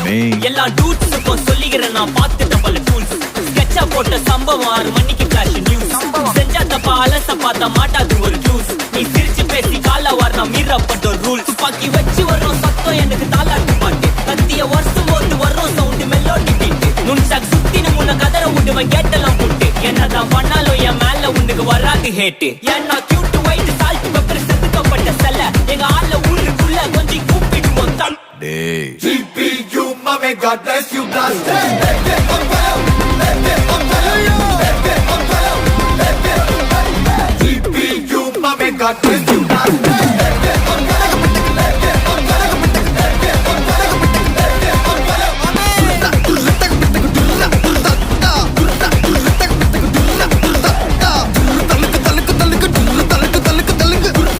எல்லா டூட்ஸுக்கும் சொல்லிக்கிறேன் நான் பார்த்துட்ட பல டூல்ஸ். ஸ்கெட்சா போட்ட சம்பவம் 6 மணிக்கு ஃபிளாஷ் நியூஸ். செஞ்சா தப்பா அலச பார்த்தா மாட்டாது ஒரு ஜூஸ். நீ சிரிச்சு பேசி கால வார் நான் மீறப்பட்ட ரூல். துப்பாக்கி வச்சு வர்றோம் சத்தம் எனக்கு தாளாட்டு பாட்டு. கத்திய வருஷம் போது வர்றோம் சவுண்டு மெல்லோடி பீட்டு. நுண்சாக் சுத்தின முன்ன கதற விடுவேன் கேட்டெல்லாம் போட்டு. என்னதான் பண்ணாலும் என் மேல உனக்கு வராது ஹேட்டு. ஏன்னா கியூட் ஒயிட் சால்ட் பெப்பர் செதுக்கப்பட்ட செல்ல. எங்க ஆள ஊருக்குள்ள கொஞ்சம் கூப்பிடுவோம் தம். GPU, mame, God bless you, blast GPU, mame, God bless you, blast